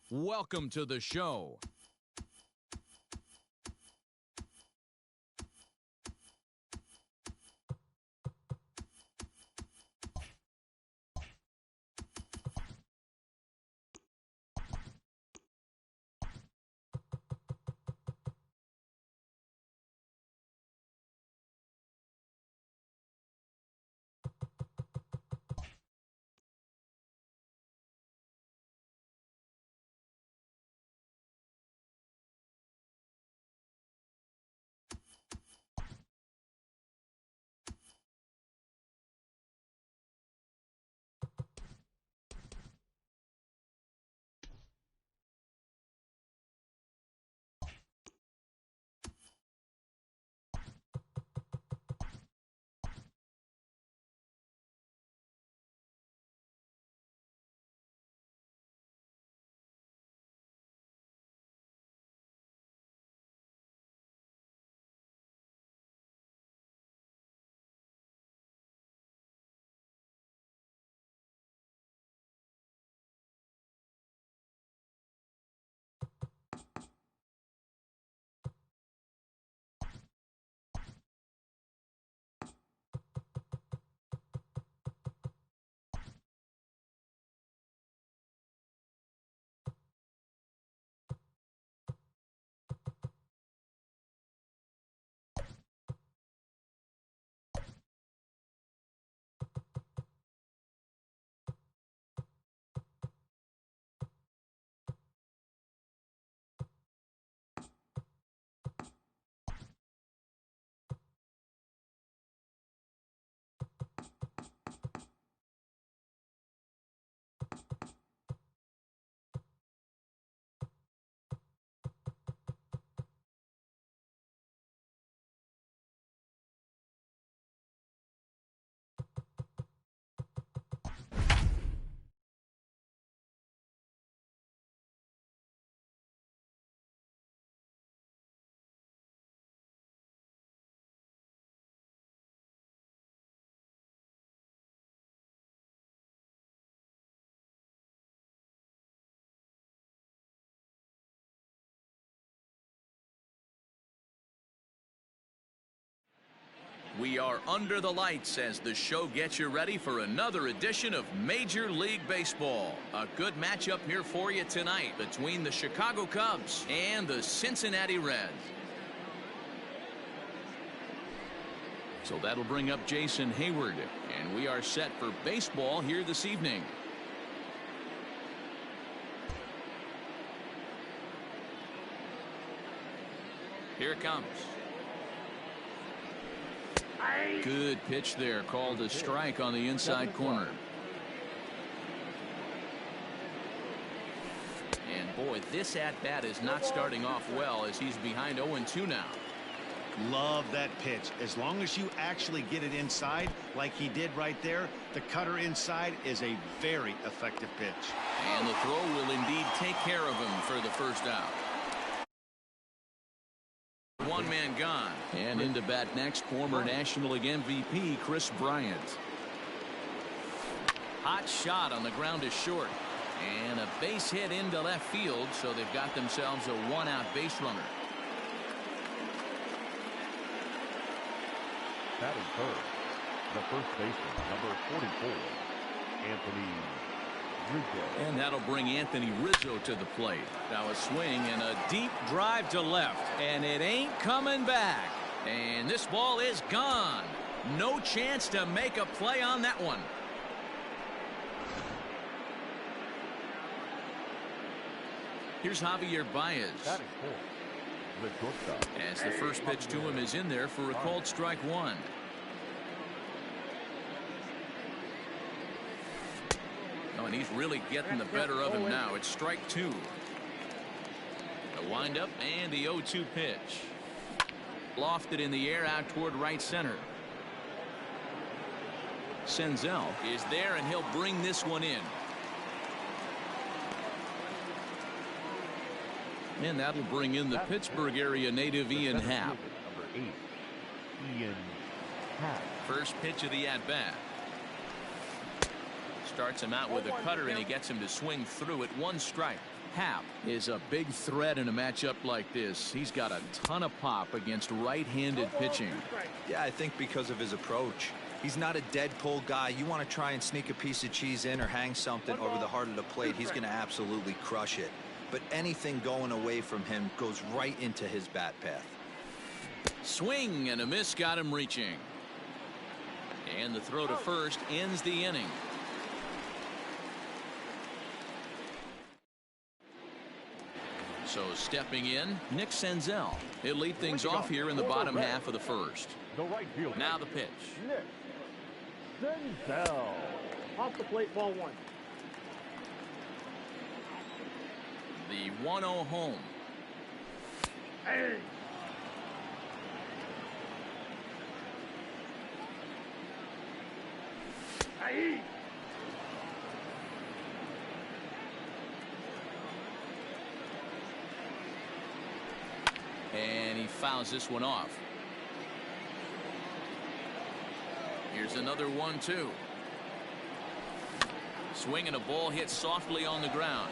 Welcome to the show. We are under the lights as the show gets you ready for another edition of Major League Baseball. A good matchup here for you tonight between the Chicago Cubs and the Cincinnati Reds. So that'll bring up Jason Hayward, and we are set for baseball here this evening. Here it comes. Good pitch there, called a strike on the inside corner. And boy, this at-bat is not starting off well as he's behind 0-2 now. Love that pitch. As long as you actually get it inside like he did right there, the cutter inside is a very effective pitch. And the throw will indeed take care of him for the first out. One man gone. And into bat next, former National League MVP Chris Bryant. Hot shot on the ground is short. And a base hit into left field, so they've got themselves a one-out base runner. Batting third, the first baseman, number 44, Anthony Rizzo. And that'll bring Anthony Rizzo to the plate. Now a swing and a deep drive to left, and it ain't coming back. And this ball is gone. No chance to make a play on that one. Here's Javier Baez. Batting fourth, the shortstop. As the first pitch to him is in there for a called strike one. Oh, and he's really getting the better of him now. It's strike two. A windup and the 0-2 pitch. Lofted in the air out toward right center. Senzel is there, and he'll bring this one in. And that'll bring in the Pittsburgh area native Ian Happ. Number 8, Ian Happ. First pitch of the at-bat. Starts him out with a cutter, and he gets him to swing through it. One strike. Happ is a big threat in a matchup like this. He's got a ton of pop against right-handed pitching. Yeah, I think because of his approach. He's not a dead pull guy. You want to try and sneak a piece of cheese in or hang something over the heart of the plate, he's going to absolutely crush it. But anything going away from him goes right into his bat path. Swing and a miss got him reaching. And the throw to first ends the inning. So stepping in, Nick Senzel. He'll lead things off here in the bottom half of the first. The right fielder. Now the pitch. Nick Senzel. Off the plate, ball one. The 1-0 home. Hey. Hey. And he fouls this one off. Here's another 1-2. Swing and a ball hit softly on the ground.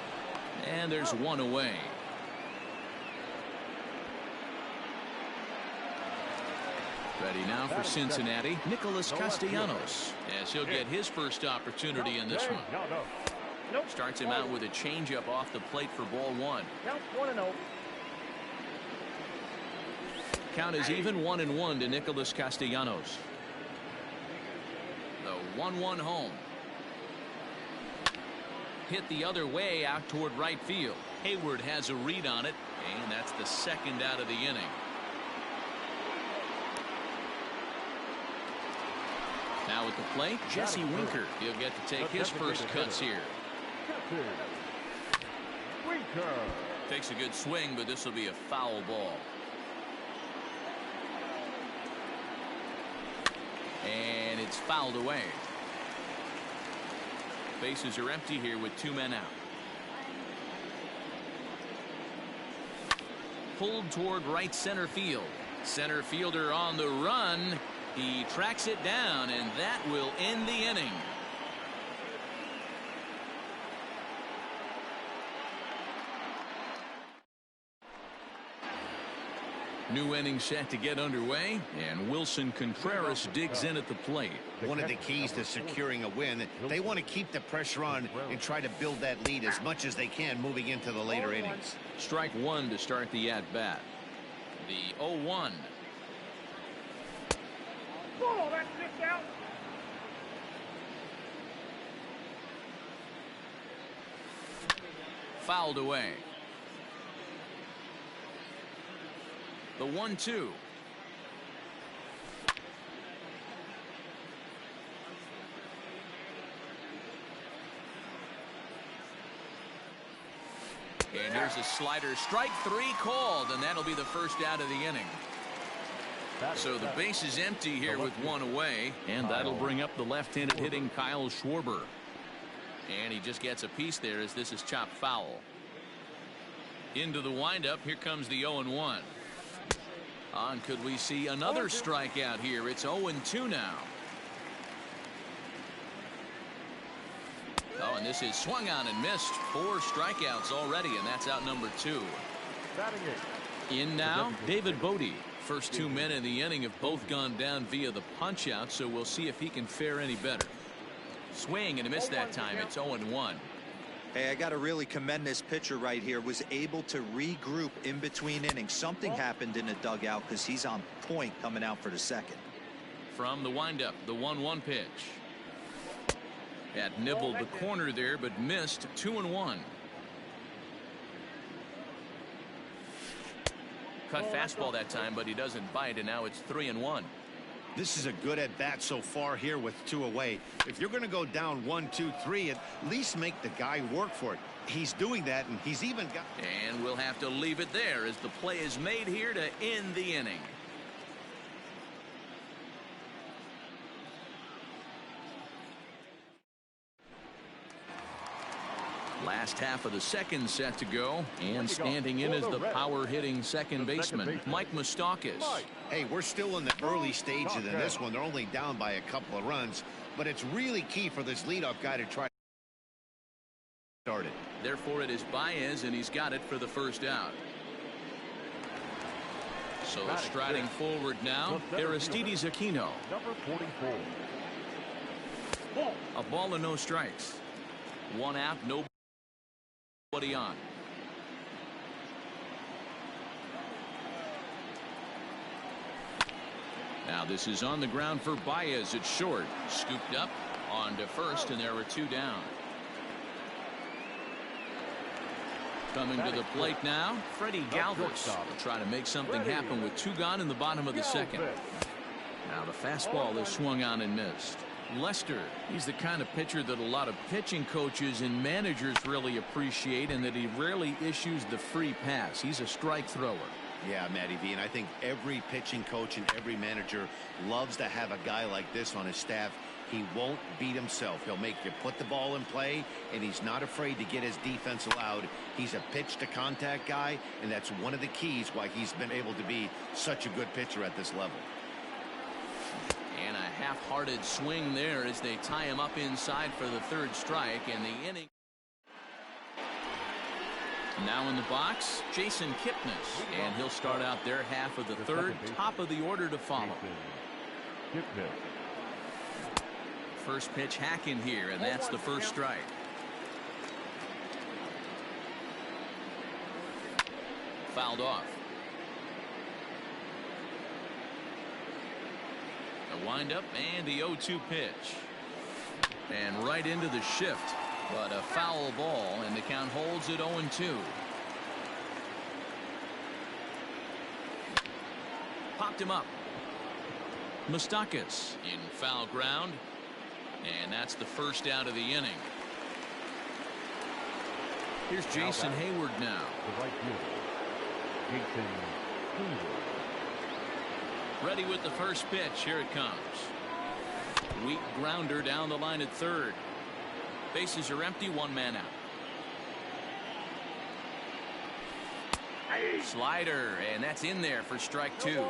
And there's one away. Ready now for Cincinnati, Nicholas Castellanos, as he'll get his first opportunity in this one. Starts him out with a changeup off the plate for ball one. Count 1-0. Count is even 1-1 to Nicholas Castellanos. The 1-1 home. Hit the other way out toward right field. Hayward has a read on it, and that's the second out of the inning. Now at the plate, Jesse Winker. He'll get to take his first cuts here. Winker. Takes a good swing, but this will be a foul ball. And it's fouled away. Bases are empty here with 2 men out. Pulled toward right center field. Center fielder on the run. He tracks it down, and that will end the inning. New inning set to get underway, and Wilson Contreras digs in at the plate. One of the keys to securing a win, they want to keep the pressure on and try to build that lead as much as they can moving into the later innings. Strike one to start the at-bat. The 0-1. Oh, that's missed out. Fouled away. The 1-2. And here's a slider. Strike three called, and that'll be the first out of the inning. So the base is empty here with one away, and that'll bring up the left-handed hitting Kyle Schwarber. And he just gets a piece there as this is chopped foul. Into the windup, here comes the 0-1. On, could we see another strikeout here? It's 0-2 now. Oh, and this is swung on and missed. 4 strikeouts already, and that's out number 2. In now, David Bodie. First 2 men in the inning have both gone down via the punch out, so we'll see if he can fare any better. Swing and a miss that time. It's 0-1. Hey, I got to really commend this pitcher right here. Was able to regroup in between innings. Something happened in the dugout because he's on point coming out for the second. From the windup, the 1-1 pitch. That nibbled the corner there, but missed. 2-1. Cut fastball that time, but he doesn't bite, and now it's 3-1. This is a good at-bat so far here with 2 away. If you're going to go down 1, 2, 3, at least make the guy work for it. He's doing that, and he's even got... And we'll have to leave it there as the play is made here to end the inning. Last half of the second set to go, and standing in is the power-hitting second baseman, Mike Moustakas. Hey, we're still in the early stages of this one. They're only down by a couple of runs, but it's really key for this leadoff guy to try to start it. Therefore, it is Baez, and he's got it for the first out. So striding forward now, Aristides Aquino. Number 44. A ball and no strikes. One out, nobody on. Now this is on the ground for Baez. It's short. Scooped up on to first, and there were two down. Coming to the plate now, Freddie Galvis will try to make something happen with two gone in the bottom of the second. Now the fastball is swung on and missed. Lester, he's the kind of pitcher that a lot of pitching coaches and managers really appreciate, and that he rarely issues the free pass. He's a strike thrower. Yeah, Matty V, and I think every pitching coach and every manager loves to have a guy like this on his staff. He won't beat himself. He'll make you put the ball in play, and he's not afraid to get his defense allowed. He's a pitch-to-contact guy, and that's one of the keys why he's been able to be such a good pitcher at this level. And a half-hearted swing there as they tie him up inside for the third strike, and the inning. Now in the box, Jason Kipnis, and he'll start out their half of the third, top of the order to follow. First pitch hack in here, and that's the first strike. Fouled off. The windup and the 0-2 pitch. And right into the shift. But a foul ball, and the count holds at 0-2. Popped him up. Moustakas in foul ground. And that's the first out of the inning. Here's Jason Hayward now. The right fielder, Jason Hayward. Ready with the first pitch. Here it comes. Weak grounder down the line at third. Bases are empty, one man out. Slider, and that's in there for strike two.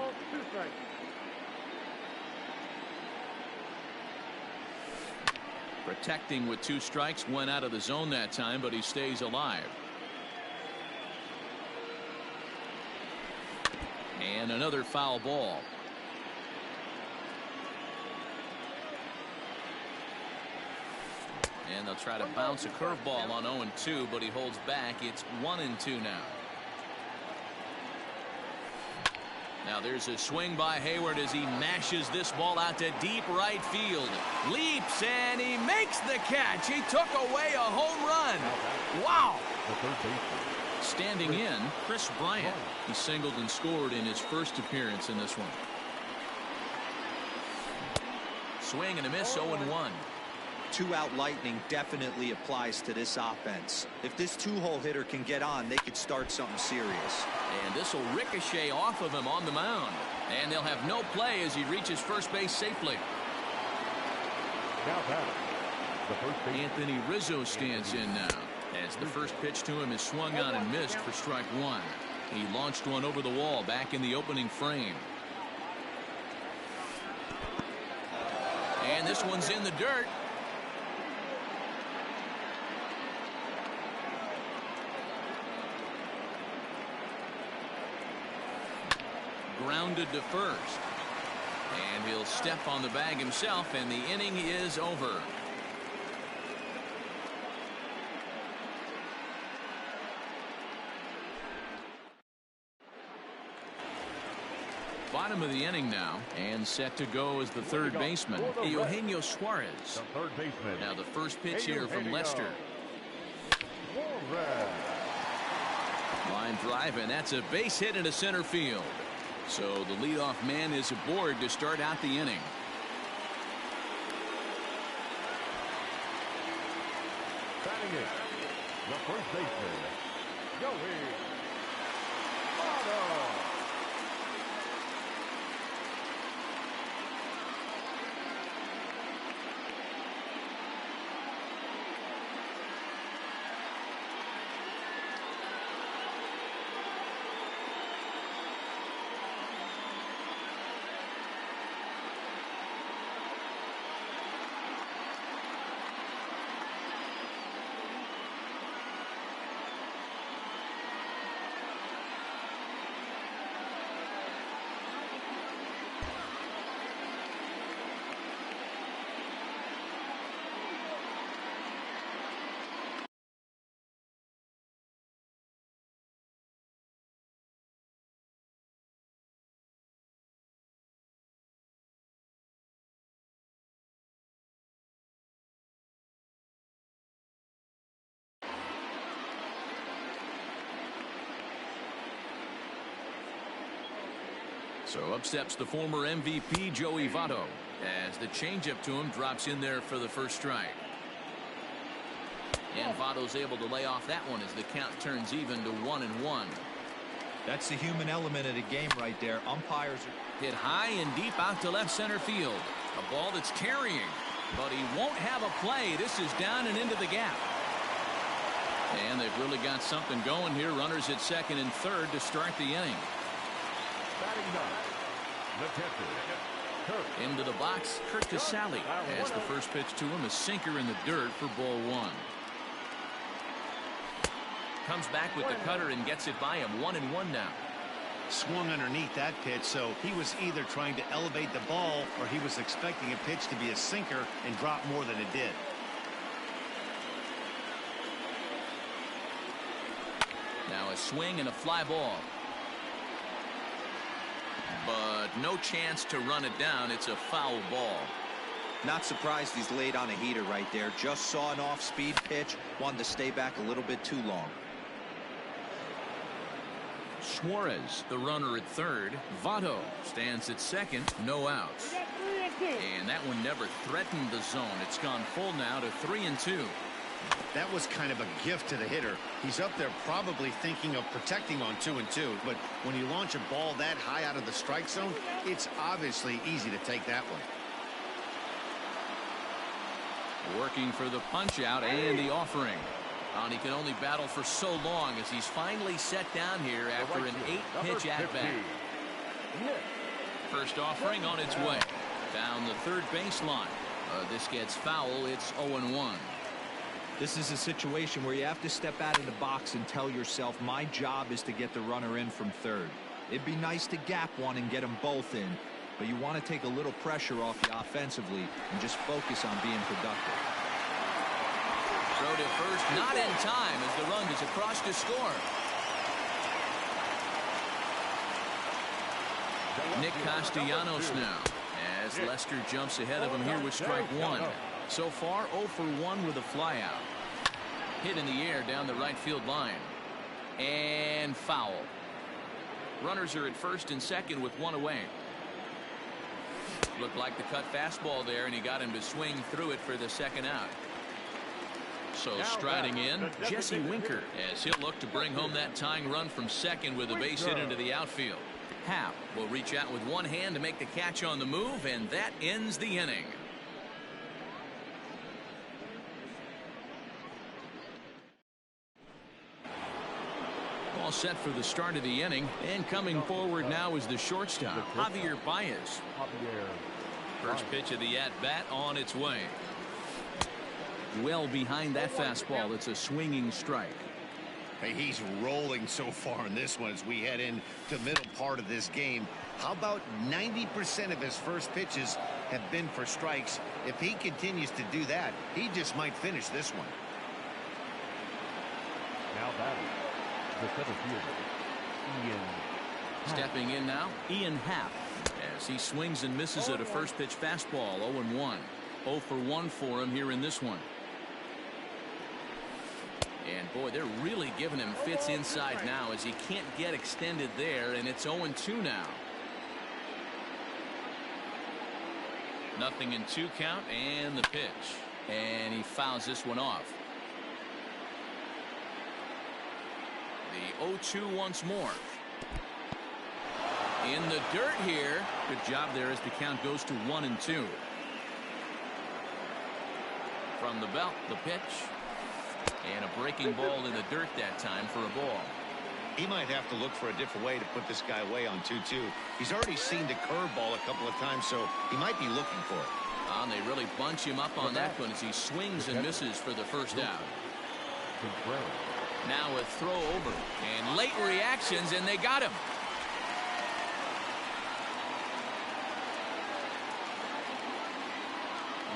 Protecting with two strikes, went out of the zone that time, but he stays alive. And another foul ball. And they'll try to bounce a curveball on 0-2, but he holds back. It's 1-2 now. Now there's a swing by Hayward as he mashes this ball out to deep right field. Leaps, and he makes the catch. He took away a home run. Wow. Standing in, Chris Bryant. He singled and scored in his first appearance in this one. Swing and a miss, 0-1. Two-out lightning definitely applies to this offense. If this two-hole hitter can get on, they could start something serious. And this will ricochet off of him on the mound. And they'll have no play as he reaches first base safely. Now batting, the first base. Anthony Rizzo stands in now, as the first pitch to him is swung on and missed for strike one. He launched one over the wall back in the opening frame. And this one's in the dirt. Grounded to first. And he'll step on the bag himself, and the inning is over. Bottom of the inning now, and set to go as the third baseman, Eugenio Suarez. The third baseman. Now the first pitch here from Lester. Line drive, and that's a base hit into center field. So the leadoff man is aboard to start out the inning. Batting it, the first baseman, Joey Votto. So up steps the former MVP Joey Votto as the changeup to him drops in there for the first strike. And Votto's able to lay off that one as the count turns even to 1-1. That's the human element of the game right there. Umpires are hit high and deep out to left center field. A ball that's carrying, but he won't have a play. This is down and into the gap. And they've really got something going here. Runners at second and third to start the inning. Batting ninth, the catcher, Kurt. Into the box, Kurt Casale as the first pitch to him, a sinker in the dirt for ball one. Comes back with the cutter and gets it by him. 1-1 now. Swung underneath that pitch, so he was either trying to elevate the ball or he was expecting a pitch to be a sinker and drop more than it did. Now a swing and a fly ball. But no chance to run it down. It's a foul ball. not surprised he's laid on a heater right there. Just saw an off-speed pitch, wanted to stay back a little bit too long. Suarez, the runner at third. Votto stands at second, no outs. And that one never threatened the zone. It's gone full now to 3-2. That was kind of a gift to the hitter. He's up there probably thinking of protecting on 2-2, but when you launch a ball that high out of the strike zone, it's obviously easy to take that one. Working for the punch out and the offering. And he can only battle for so long as he's finally set down here after an 8-pitch at-bat. First offering on its way. Down the third baseline. This gets foul. It's 0-1. This is a situation where you have to step out of the box and tell yourself, my job is to get the runner in from third. It'd be nice to gap one and get them both in, but you want to take a little pressure off you offensively and just focus on being productive. Throw to first, not in time as the run is across to score. Nick Castellanos now as Lester jumps ahead of him here with strike one. So far 0 for 1 with a flyout. Hit in the air down the right field line. And foul. Runners are at first and second with one away. Looked like the cut fastball there, and he got him to swing through it for the second out. So striding in, Jesse Winker, as he'll look to bring home that tying run from second with a base hit into the outfield. Happ will reach out with one hand to make the catch on the move, and that ends the inning. All set for the start of the inning, and coming forward now is the shortstop, Javier Baez. First pitch of the at-bat on its way. Well behind that fastball. It's a swinging strike. Hey, he's rolling so far in this one as we head into the middle part of this game. How about 90% of his first pitches have been for strikes? If he continues to do that, he just might finish this one. Now batting, the center fielder, Ian. Stepping in now, Ian Happ, as he swings and misses at a first pitch fastball. 0-1. 0 for 1 for him here in this one. And boy, they're really giving him fits inside now as he can't get extended there, and it's 0-2 now. Nothing in 2 count, and the pitch. And he fouls this one off. The 0-2 once more. In the dirt here. Good job there as the count goes to 1-2. From the belt, the pitch. And a breaking ball in the dirt that time for a ball. He might have to look for a different way to put this guy away on 2-2. He's already seen the curveball a couple of times, so he might be looking for it. And they really bunch him up on that one as he swings and misses for the first out. Now a throw over and late reactions, and they got him.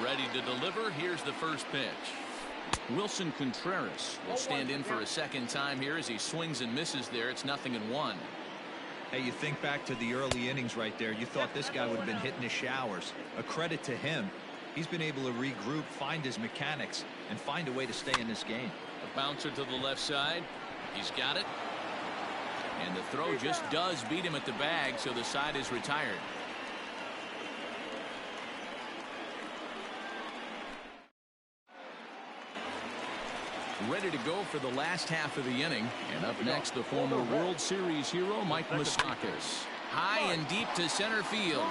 Ready to deliver. Here's the first pitch. Wilson Contreras will stand in for a second time here as he swings and misses there. It's 0-1. Hey, you think back to the early innings right there. You thought this guy would have been hitting his showers. A credit to him. He's been able to regroup, find his mechanics, and find a way to stay in this game. A bouncer to the left side. He's got it. And the throw just does beat him at the bag, so the side is retired. Ready to go for the last half of the inning. And up next, the former World Series hero, Mike Moustakas. High and deep to center field.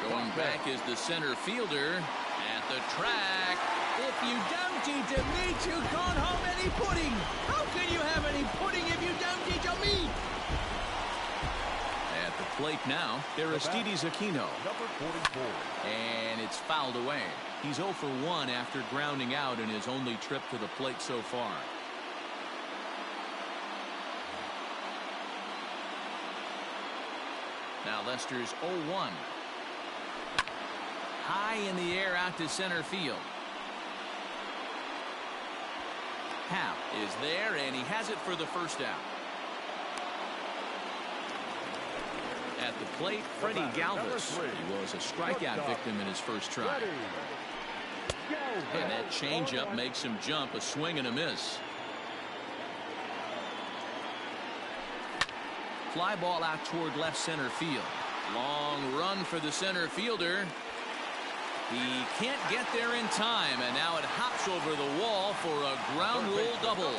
Going back is the center fielder at the track. If you don't eat a meat, you can't have any pudding. How can you have any pudding if you don't eat your meat? At the plate now, Aristides Aquino. Number 44. And it's fouled away. He's 0 for 1 after grounding out in his only trip to the plate so far. Now Lester's 0-1. High in the air out to center field. Happ is there, and he has it for the first out. At the plate, Freddie Galvis. He was a strikeout victim in his first try. And that changeup makes him jump, a swing and a miss. Fly ball out toward left center field. Long run for the center fielder. He can't get there in time, and now it hops over the wall for a ground rule double.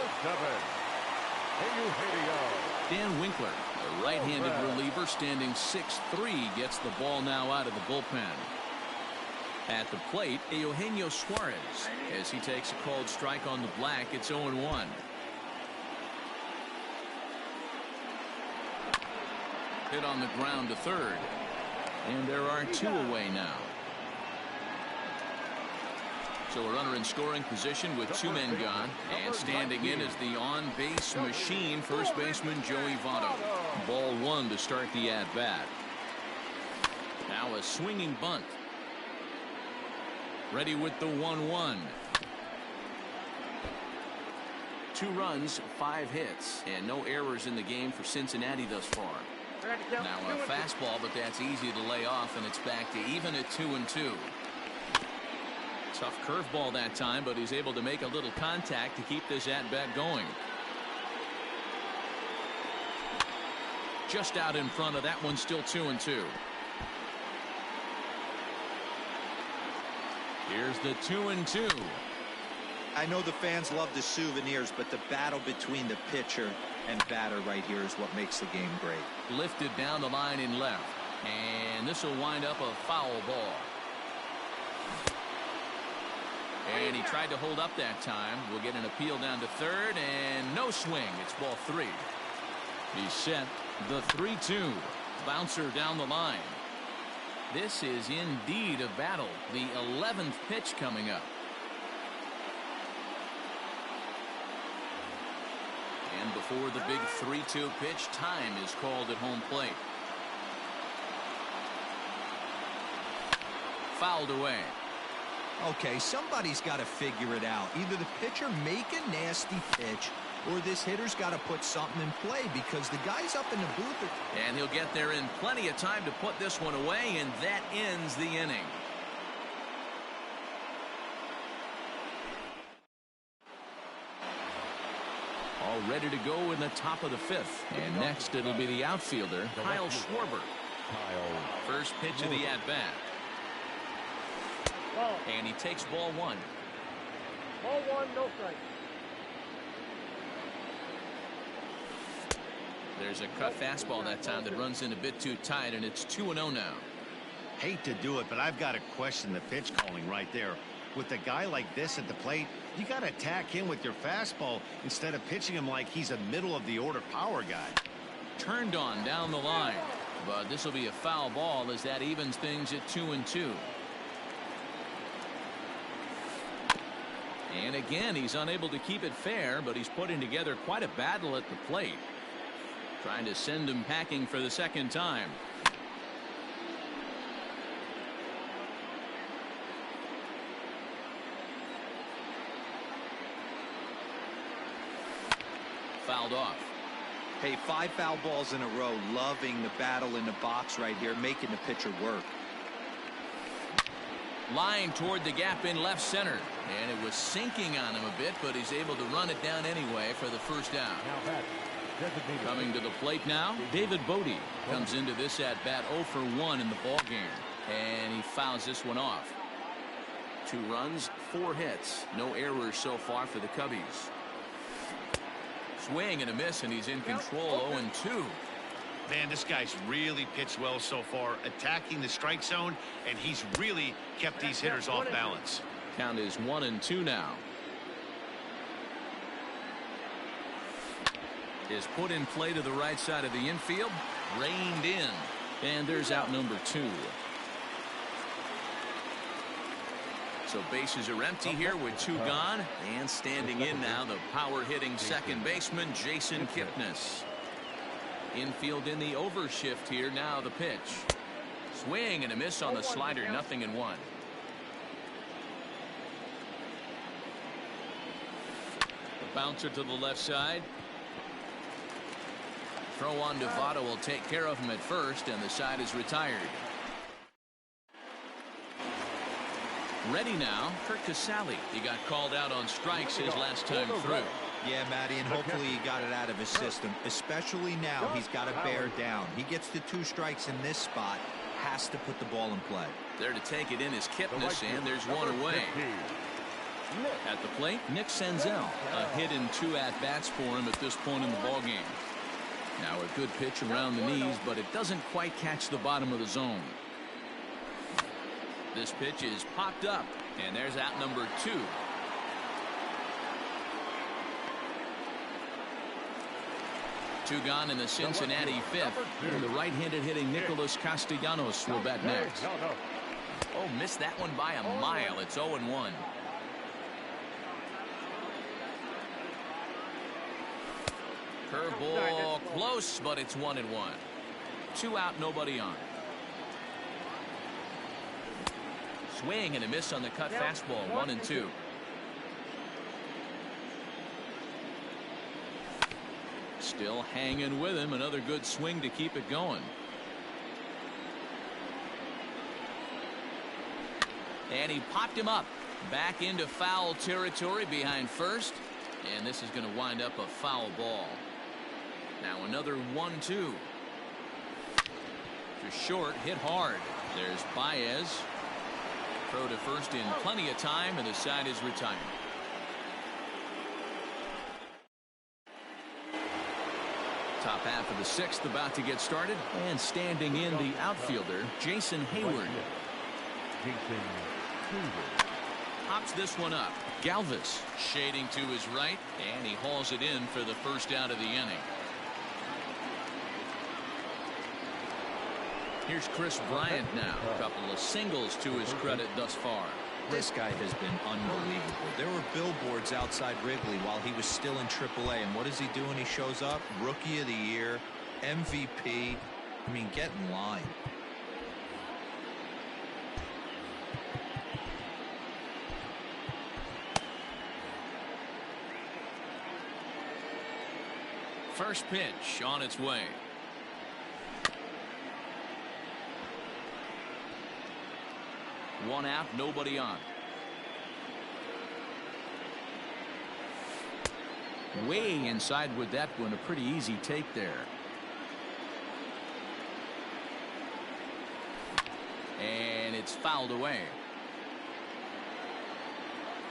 Dan Winkler, a right-handed reliever standing 6'3", gets the ball now out of the bullpen. At the plate, Eugenio Suarez, as he takes a called strike on the black. It's 0-1. Hit on the ground to third, and there are 2 away now. So a runner in scoring position with 2 men gone, and standing in is the on-base machine, first baseman Joey Votto. Ball 1 to start the at-bat. Now a swinging bunt. Ready with the 1-1. 2 runs, 5 hits, and no errors in the game for Cincinnati thus far. Now a fastball, but that's easy to lay off, and it's back to even at 2-2. Tough curveball that time, but he's able to make a little contact to keep this at-bat going. Just out in front of that one, still 2-2. Here's the 2-2. I know the fans love the souvenirs, but the battle between the pitcher and batter right here is what makes the game great. Lifted down the line in left, and this will wind up a foul ball. And he tried to hold up that time. We'll get an appeal down to third, and no swing. It's ball 3. He's set. The 3-2 bouncer down the line. This is indeed a battle. The 11th pitch coming up. And before the big 3-2 pitch, time is called at home plate. Fouled away. Okay, somebody's got to figure it out. Either the pitcher make a nasty pitch, or this hitter's got to put something in play, because the guys up in the booth are... And he'll get there in plenty of time to put this one away, and that ends the inning. All ready to go in the top of the 5th. And next it'll be the outfielder, Kyle Schwarber. First pitch of the at-bat. And he takes ball 1. Ball 1, no strike. There's a cut fastball that time that runs in a bit too tight, and it's 2-0 now. Hate to do it, but I've got to question the pitch calling right there. With a guy like this at the plate, you got to attack him with your fastball instead of pitching him like he's a middle-of-the-order power guy. Turned on down the line, but this will be a foul ball as that evens things at 2-2. And again, he's unable to keep it fair, but he's putting together quite a battle at the plate. Trying to send him packing for the second time. Fouled off. Hey, 5 foul balls in a row. Loving the battle in the box right here, making the pitcher work. Line toward the gap in left center, and it was sinking on him a bit, but he's able to run it down anyway for the first down. Designated. Coming to the plate now, David Bodie comes into this at bat 0 for 1 in the ball game, and he fouls this one off. 2 runs, 4 hits, no errors so far for the Cubbies. Swing and a miss, and he's in control. 0-2. Man, this guy's really pitched well so far, attacking the strike zone, and he's really kept these hitters off balance. Count is 1-2 now. Is put in play to the right side of the infield, reined in, and there's out number 2. So bases are empty here with 2 gone, and standing in now the power hitting second baseman Jason Kipnis. Infield in the overshift here. Now the pitch, swing and a miss on the slider. 0-1. The bouncer to the left side. Throw on Devado will take care of him at first, and the side is retired. Ready now, Kurt Casale. He got called out on strikes his last time through. Yeah, Matty, and hopefully he got it out of his system. Especially now, he's got to bear down. He gets the 2 strikes in this spot, has to put the ball in play. There to take it in is Kipnis, and there's 1 away. At the plate, Nick Senzel. A hit in 2 at-bats for him at this point in the ballgame. Now a good pitch around the knees, but it doesn't quite catch the bottom of the zone. This pitch is popped up, and there's out number 2. Two gone in the Cincinnati 5th. And the right-handed hitting Nicholas Castellanos will bat next. Oh, missed that one by a mile. It's 0-1. Curveball close, but it's 1-1. 2 out, nobody on. Swing and a miss on the cut fastball. 1-2. Still hanging with him. Another good swing to keep it going. And he popped him up back into foul territory behind first, and this is going to wind up a foul ball. Now another 1-2 to short, hit hard. There's Baez. Throw to first in plenty of time, and the side is retired. Top half of the 6th about to get started, and standing in the outfielder Jason Hayward. Pops this one up. Galvis shading to his right, and he hauls it in for the first out of the inning. Here's Chris Bryant now. A couple of singles to his credit thus far. This guy has been unbelievable. There were billboards outside Wrigley while he was still in AAA, and what does he do when he shows up? Rookie of the Year, MVP. I mean, get in line. First pitch on its way. One out, nobody on. Way inside with that one. A pretty easy take there. And it's fouled away.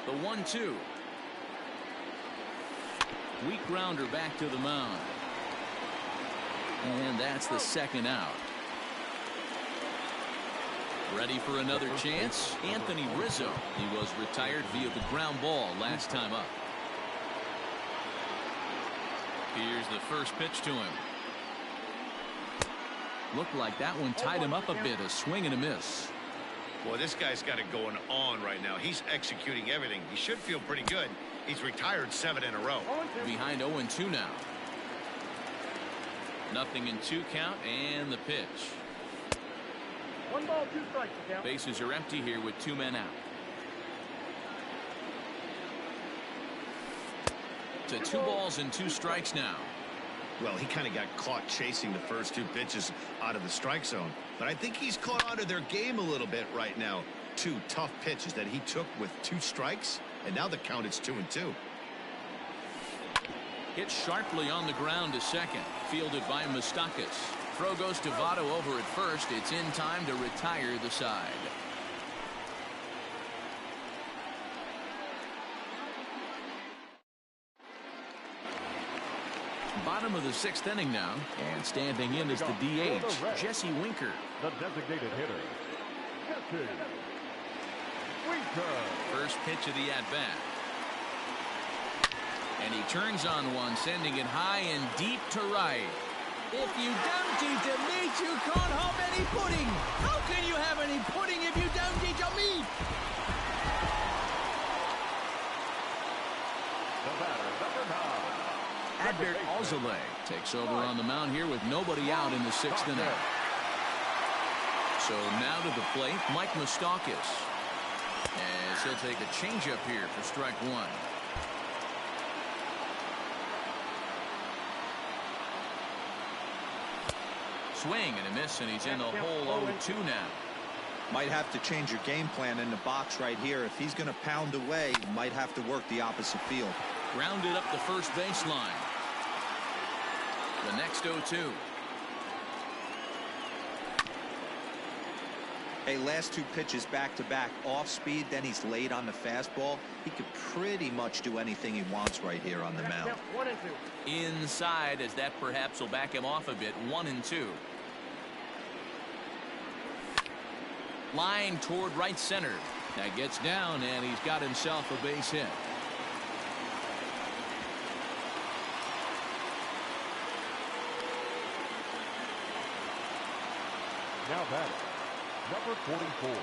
The 1-2. Weak grounder back to the mound. And that's the second out. Ready for another chance? Anthony Rizzo. He was retired via the ground ball last time up. Here's the first pitch to him. Looked like that one tied him up a bit. A swing and a miss. Boy, this guy's got it going on right now. He's executing everything. He should feel pretty good. He's retired 7 in a row. Behind 0-2 now. 0-2 count, and the pitch. 1 ball, 2 strikes. Bases are empty here with 2 men out. To 2 balls and 2 strikes now. Well, he kind of got caught chasing the first 2 pitches out of the strike zone. But I think he's caught onto their game a little bit right now. 2 tough pitches that he took with 2 strikes. And now the count is 2-2. Hit sharply on the ground to second. Fielded by Moustakis. Throw goes to Votto over at first. It's in time to retire the side. Bottom of the 6th inning now, and standing in is the DH, Jesse Winker. The designated hitter, Jesse Winker. First pitch of the at-bat. And he turns on one, sending it high and deep to right. If you don't eat the meat, you can't have any pudding. How can you have any pudding if you don't eat your meat? The batter, number 9. Adbert Alzolay takes over on the mound here with nobody out in the 6th inning. So now to the plate, Mike Moustakis. As he'll take a changeup here for strike 1. Swing and a miss, and he's in the hole 0-2 now. Might have to change your game plan in the box right here. If he's going to pound away, you might have to work the opposite field. Grounded up the first baseline. The next 0-2. Hey, last 2 pitches back-to-back off speed, then he's late on the fastball. He could pretty much do anything he wants right here on the mound. 1 and 2. Inside, as that perhaps will back him off a bit. 1-2. Line toward right center. That gets down, and he's got himself a base hit. Now batting, number 44.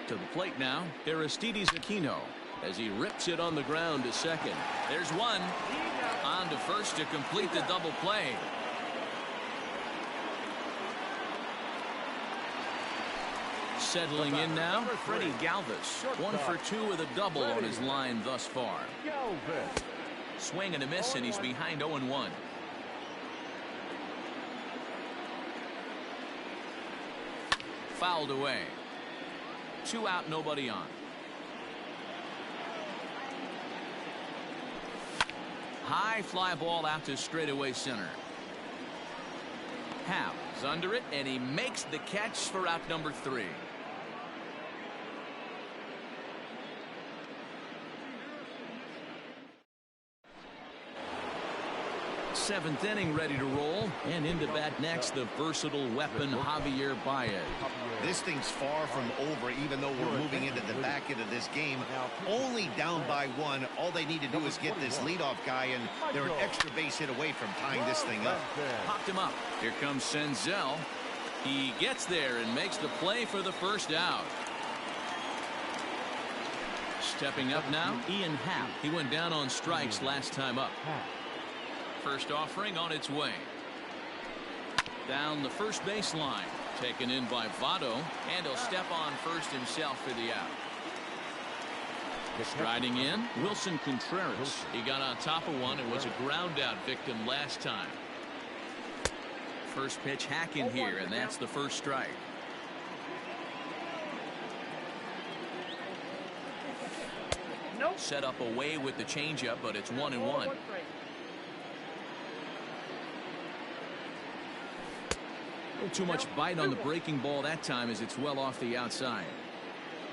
To the plate now, Aristides Aquino as he rips it on the ground to second. There's one. On to first to complete the double play. Settling in now, Freddie Galvis. 1 for 2 with a double on his line thus far. Swing and a miss, and he's behind 0-1. Fouled away. 2 out, nobody on. High fly ball out to straightaway center. Howe is under it, and he makes the catch for out number 3. 7th inning ready to roll, and into bat next the versatile weapon Javier Baez. This thing's far from over, even though we're moving into the back end of this game. Only down by 1. All they need to do is get this leadoff guy, and they're an extra base hit away from tying this thing up. Popped him up. Here comes Senzel. He gets there and makes the play for the first out. Stepping up now, Ian Happ. He went down on strikes last time up. First offering on its way. Down the first baseline. Taken in by Votto, and he'll step on first himself for the out. Striding in, Wilson Contreras. He got on top of one and was a ground out victim last time. First pitch hack in here, and that's the first strike. Set up away with the changeup, but it's 1-1. Too much bite on the breaking ball that time as it's well off the outside.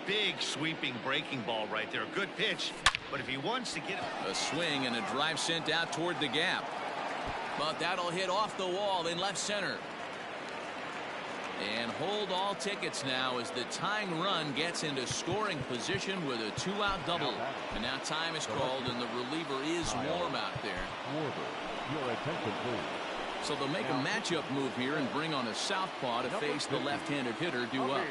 Big sweeping breaking ball right there. Good pitch, but if he wants to get a swing and a drive sent out toward the gap, but that'll hit off the wall in left center. And hold all tickets now as the tying run gets into scoring position with a 2-out double. And now time is called, and the reliever is warm out there. Your attention, please. So they'll make a matchup move here and bring on a southpaw to face the left-handed hitter due up.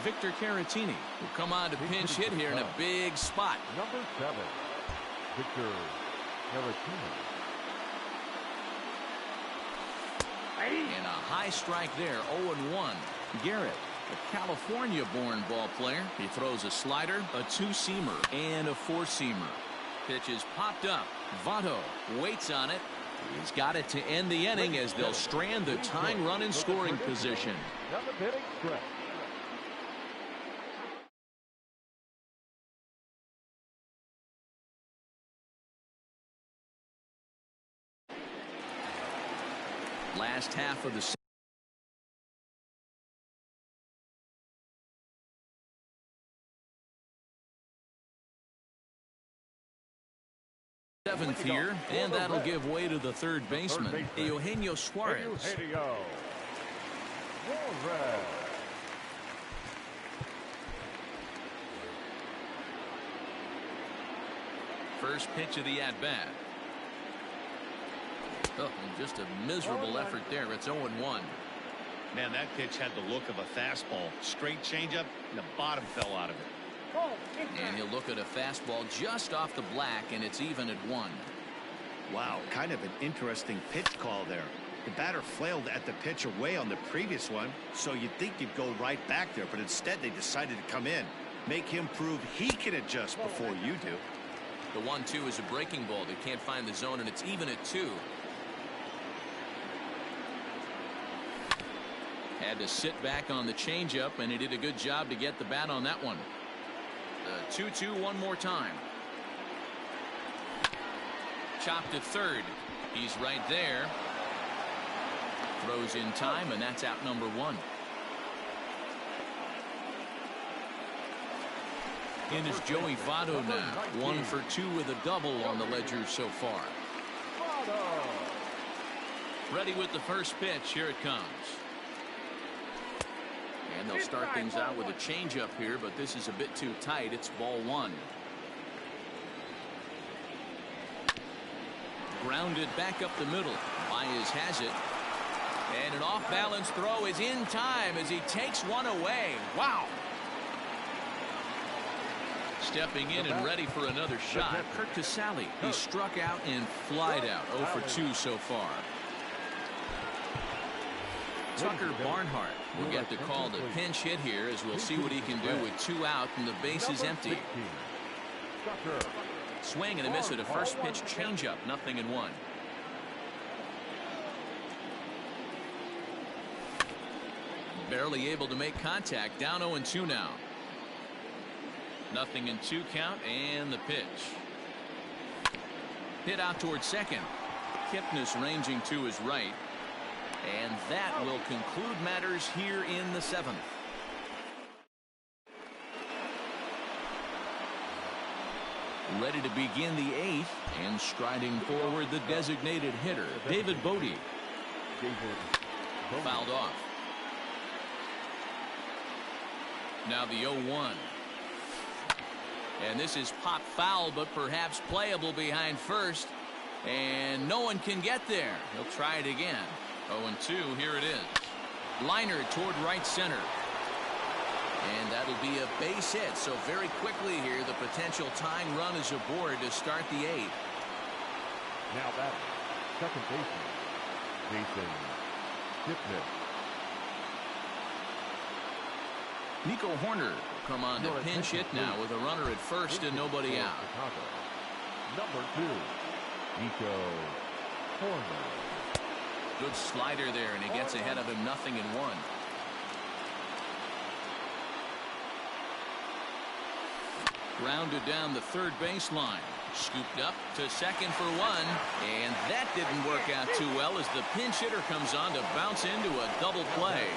Victor Caratini will come on to pinch hit here in a big spot. Number 7, Victor Caratini. And a high strike there, 0-1. Garrett, a California-born ball player. He throws a slider, a two-seamer, and a four-seamer. Pitch is popped up. Votto waits on it. He's got it to end the inning as they'll strand the tying run in scoring position. Last half of the seventh here, and that'll give way to the third baseman, Eugenio Suarez. First pitch of the at-bat. Oh, just a miserable effort there. It's 0-1. Man, that pitch had the look of a fastball. Straight changeup, and the bottom fell out of it. And he'll look at a fastball just off the black, and it's even at 1. Wow, kind of an interesting pitch call there. The batter flailed at the pitch away on the previous one, so you'd think you'd go right back there, but instead they decided to come in. Make him prove he can adjust before you do. The 1-2 is a breaking ball. They can't find the zone, and it's even at 2. Had to sit back on the changeup, and he did a good job to get the bat on that one. The 2-2 one more time. Chopped at third. He's right there. Throws in time, and that's out number 1. In is Joey Votto now. 1 for 2 with a double on the ledger so far. Ready with the first pitch. Here it comes. And they'll start things out with a changeup here, but this is a bit too tight. It's ball 1. Grounded back up the middle. Baez has it. And an off-balance throw is in time as he takes one away. Wow. Stepping in and ready for another shot. Kurt Casale. He struck out and flied out. 0 for 2 so far. Tucker Barnhart will get the call to pinch hit here as we'll see what he can do with 2 out and the base is empty. Swing and a miss at a first pitch changeup. 0-1. Barely able to make contact. Down 0-2 now. 0-2 count and the pitch. Hit out towards second. Kipnis ranging to his right. And that will conclude matters here in the 7th. Ready to begin the 8th, and striding forward the designated hitter, David Bodie. Fouled off. Now the 0-1. And this is pop foul, but perhaps playable behind first. And no one can get there. He'll try it again. 0-2, here it is. Liner toward right center. And that'll be a base hit. So very quickly here, the potential tying run is aboard to start the 8th. Now batting, second baseman, Jason Kipnis. Nico Horner will come on to pinch hit now with a runner at first and nobody out. Number 2, Nico Horner. Good slider there, and he gets ahead of him. 0-1. Grounded down the third baseline. Scooped up to second for 1. And that didn't work out too well as the pinch hitter comes on to bounce into a double play.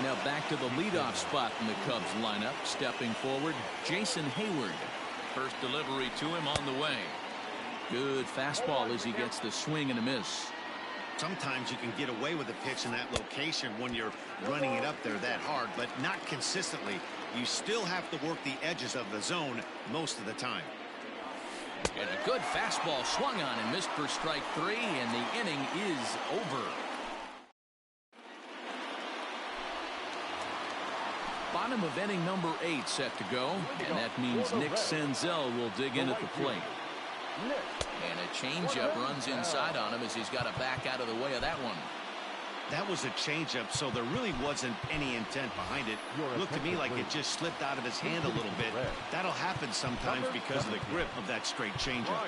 Now back to the leadoff spot in the Cubs lineup. Stepping forward, Jason Hayward. First delivery to him on the way. Good fastball as he gets the swing and a miss. Sometimes you can get away with a pitch in that location when you're running it up there that hard, but not consistently. You still have to work the edges of the zone most of the time. And a good fastball swung on and missed for strike 3, and the inning is over. Bottom of inning number 8 set to go, and that means Nick Senzel will dig in at the plate. And a changeup runs inside on him as he's got to back out of the way of that one. That was a changeup, so there really wasn't any intent behind it. Looked to me like it just slipped out of his hand a little bit. That'll happen sometimes because of the grip of that straight changeup.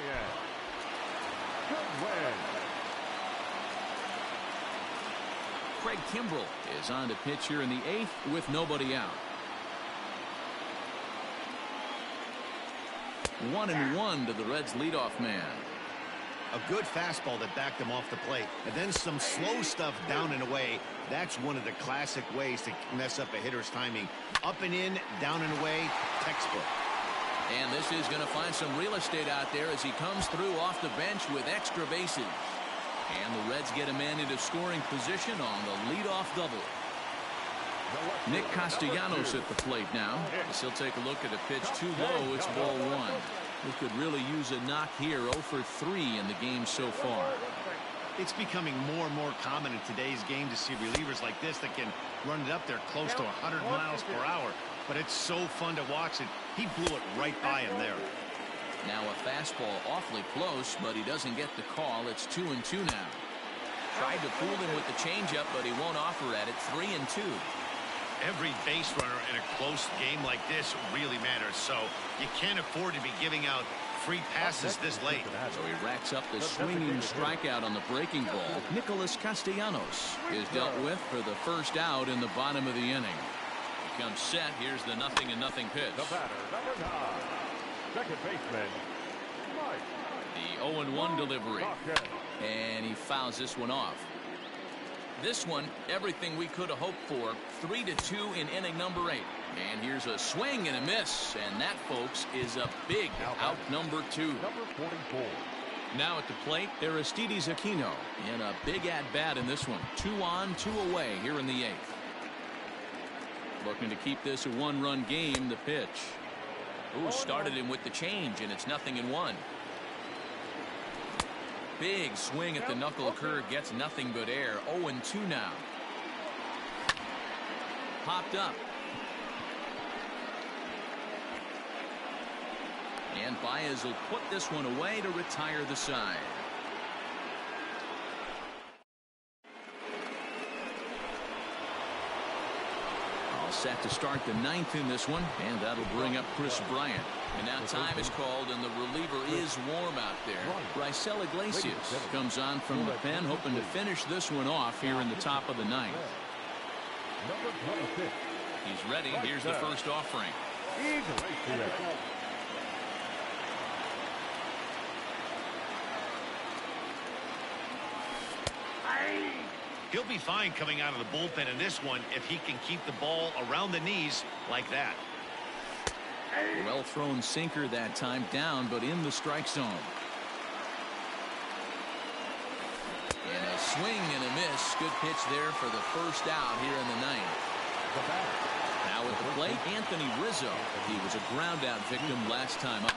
Craig Kimbrell is on to pitch here in the 8th with nobody out. 1-1 to the Reds leadoff man. A good fastball that backed him off the plate, and then some slow stuff down and away. That's one of the classic ways to mess up a hitter's timing. Up and in, down and away, textbook. And this is going to find some real estate out there as he comes through off the bench with extra bases. And the Reds get a man into scoring position on the leadoff double. Nick Castellanos at the plate now. As he'll take a look at a pitch too low. It's ball 1. We could really use a knock here. 0 for 3 in the game so far. It's becoming more and more common in today's game to see relievers like this that can run it up there close to 100 miles per hour. But it's so fun to watch it. He blew it right by him there. Now a fastball awfully close, but he doesn't get the call. It's 2-2 now. Tried to fool him with the changeup, but he won't offer at it. 3-2. Every base runner in a close game like this really matters, so you can't afford to be giving out free passes this late. So he racks up the swinging strikeout on the breaking ball. Nicholas Castellanos is dealt with for the first out in the bottom of the inning. He comes set. Here's the 0-0 pitch. The batter, number 9, second baseman, The 0-1 delivery. And he fouls this one off. This one, everything we could have hoped for. 3-2 in inning number 8. And here's a swing and a miss. And that, folks, is a big out number 2. Number 44. Now at the plate, Aristides Aquino in a big at-bat in this one. 2 on, 2 away here in the 8th. Looking to keep this a 1-run game, the pitch. Ooh, started him with the change, and it's 0-1. Big swing at the knuckle curve, gets nothing but air. 0-2 now. Popped up. And Baez will put this one away to retire the side. All set to start the 9th in this one, and that'll bring up Chris Bryant. And now time is called, and the reliever is warm out there. Raisel Iglesias comes on from the pen, hoping to finish this one off here in the top of the 9th. He's ready. Here's the first offering. He'll be fine coming out of the bullpen in this one if he can keep the ball around the knees like that. Well thrown sinker that time, down but in the strike zone. And a swing and a miss. Good pitch there for the first out here in the 9th. Now at the plate, Anthony Rizzo. He was a ground out victim last time up.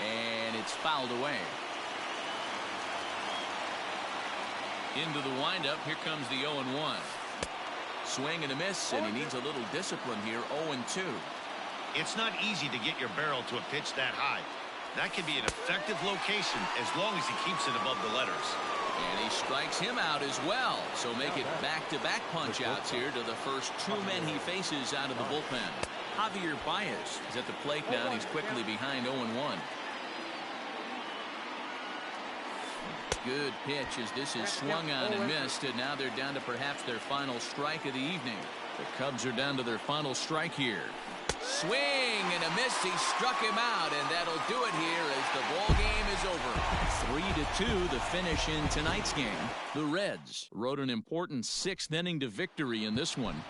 And it's fouled away. Into the windup. Here comes the 0-1. Swing and a miss, and he needs a little discipline here. 0-2. It's not easy to get your barrel to a pitch that high. That can be an effective location as long as he keeps it above the letters. And he strikes him out as well. So make it back-to-back punch-outs here to the first 2 men he faces out of the bullpen. Javier Baez is at the plate now, and he's quickly behind 0-1. Good pitch as this is swung on and missed, and now they're down to perhaps their final strike of the evening. The Cubs are down to their final strike here. Swing and a miss. He struck him out, and that'll do it here as the ball game is over. 3-2 the finish in tonight's game. The Reds rode an important 6th inning to victory in this one.